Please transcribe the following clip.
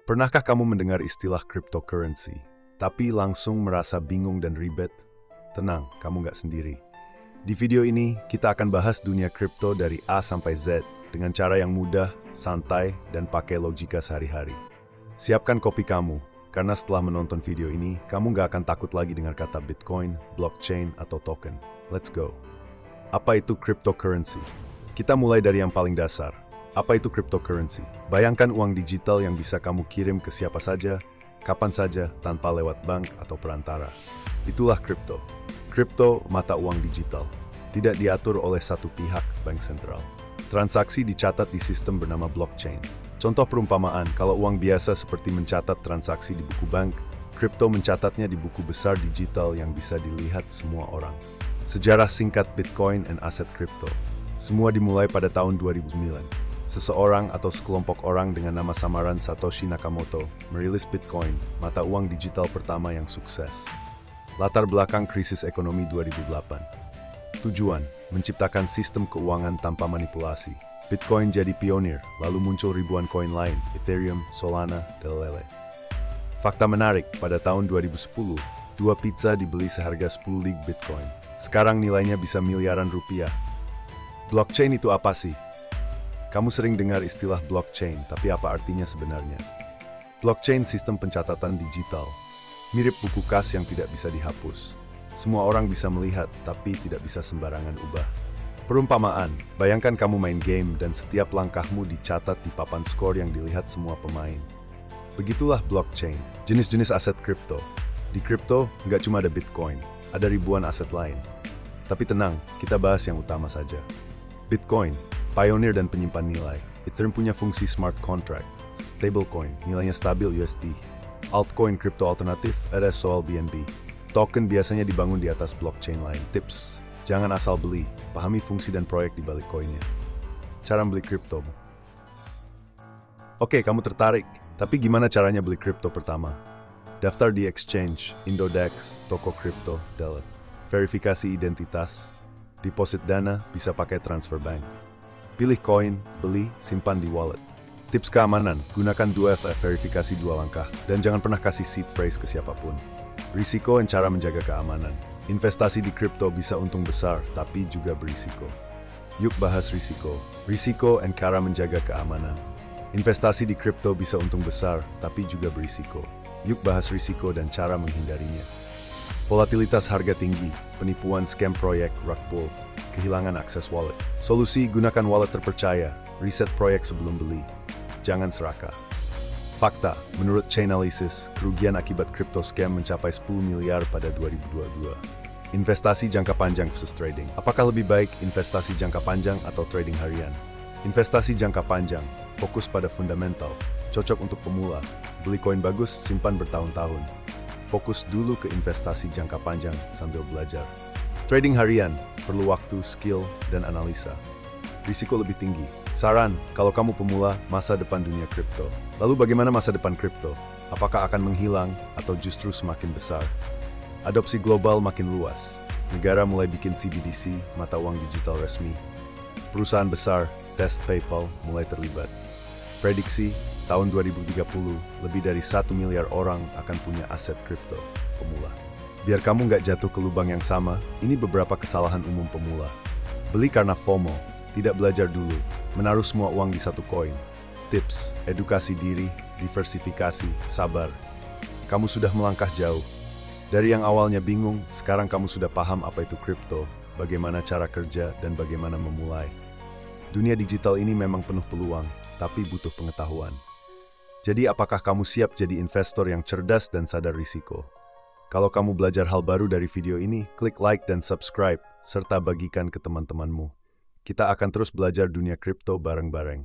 Pernahkah kamu mendengar istilah cryptocurrency, tapi langsung merasa bingung dan ribet? Tenang, kamu nggak sendiri. Di video ini, kita akan bahas dunia kripto dari A sampai Z dengan cara yang mudah, santai, dan pakai logika sehari-hari. Siapkan kopi kamu, karena setelah menonton video ini, kamu nggak akan takut lagi dengar kata Bitcoin, blockchain, atau token. Let's go. Apa itu cryptocurrency? Kita mulai dari yang paling dasar. Apa itu cryptocurrency? Bayangkan uang digital yang bisa kamu kirim ke siapa saja, kapan saja, tanpa lewat bank atau perantara. Itulah kripto. Kripto, mata uang digital. Tidak diatur oleh satu pihak, bank sentral. Transaksi dicatat di sistem bernama blockchain. Contoh perumpamaan, kalau uang biasa seperti mencatat transaksi di buku bank, kripto mencatatnya di buku besar digital yang bisa dilihat semua orang. Sejarah singkat Bitcoin dan aset kripto. Semua dimulai pada tahun 2009. Seseorang atau sekelompok orang dengan nama samaran Satoshi Nakamoto merilis Bitcoin, mata uang digital pertama yang sukses. Latar belakang krisis ekonomi 2008. Tujuan, menciptakan sistem keuangan tanpa manipulasi. Bitcoin jadi pionir, lalu muncul ribuan koin lain, Ethereum, Solana, dan lain-lain. Fakta menarik, pada tahun 2010, 2 pizza dibeli seharga 10 Bitcoin. Sekarang nilainya bisa miliaran rupiah. Blockchain itu apa sih? Kamu sering dengar istilah blockchain, tapi apa artinya sebenarnya? Blockchain sistem pencatatan digital. Mirip buku kas yang tidak bisa dihapus. Semua orang bisa melihat, tapi tidak bisa sembarangan ubah. Perumpamaan, bayangkan kamu main game dan setiap langkahmu dicatat di papan skor yang dilihat semua pemain. Begitulah blockchain, jenis-jenis aset kripto. Di kripto, nggak cuma ada Bitcoin, ada ribuan aset lain. Tapi tenang, kita bahas yang utama saja. Bitcoin, pionir dan penyimpan nilai. Ethereum punya fungsi smart contract. Stablecoin, nilainya stabil USD. Altcoin kripto alternatif, ada BNB. Token biasanya dibangun di atas blockchain lain. Tips, jangan asal beli, pahami fungsi dan proyek di balik koinnya. Cara beli kripto. Oke, kamu tertarik, tapi gimana caranya beli kripto pertama? Daftar di exchange, Indodex, toko kripto, Dalet. Verifikasi identitas, deposit dana, bisa pakai transfer bank. Pilih koin, beli, simpan di wallet. Tips keamanan, gunakan 2FA verifikasi 2 langkah, dan jangan pernah kasih seed phrase ke siapapun. Risiko dan cara menjaga keamanan. Investasi di kripto bisa untung besar, tapi juga berisiko. Yuk bahas risiko. Risiko dan cara menjaga keamanan. Investasi di kripto bisa untung besar, tapi juga berisiko. Yuk bahas risiko dan cara menghindarinya. Volatilitas harga tinggi, penipuan scam proyek, rug pull, kehilangan akses wallet. Solusi, gunakan wallet terpercaya, riset proyek sebelum beli. Jangan serakah. Fakta, menurut Chainalysis, kerugian akibat crypto scam mencapai 10 miliar pada 2022. Investasi jangka panjang versus trading. Apakah lebih baik investasi jangka panjang atau trading harian? Investasi jangka panjang, fokus pada fundamental, cocok untuk pemula. Beli koin bagus, simpan bertahun-tahun. Fokus dulu ke investasi jangka panjang sambil belajar. Trading harian, perlu waktu, skill, dan analisa. Risiko lebih tinggi. Saran, kalau kamu pemula, masa depan dunia kripto. Lalu bagaimana masa depan kripto? Apakah akan menghilang atau justru semakin besar? Adopsi global makin luas. Negara mulai bikin CBDC, mata uang digital resmi. Perusahaan besar, test PayPal, mulai terlibat. Prediksi, tahun 2030, lebih dari 1 miliar orang akan punya aset kripto pemula. Biar kamu nggak jatuh ke lubang yang sama, ini beberapa kesalahan umum pemula. Beli karena FOMO, tidak belajar dulu, menaruh semua uang di satu koin. Tips, edukasi diri, diversifikasi, sabar. Kamu sudah melangkah jauh. Dari yang awalnya bingung, sekarang kamu sudah paham apa itu kripto, bagaimana cara kerja, dan bagaimana memulai. Dunia digital ini memang penuh peluang, tapi butuh pengetahuan. Jadi apakah kamu siap jadi investor yang cerdas dan sadar risiko? Kalau kamu belajar hal baru dari video ini, klik like dan subscribe, serta bagikan ke teman-temanmu. Kita akan terus belajar dunia kripto bareng-bareng.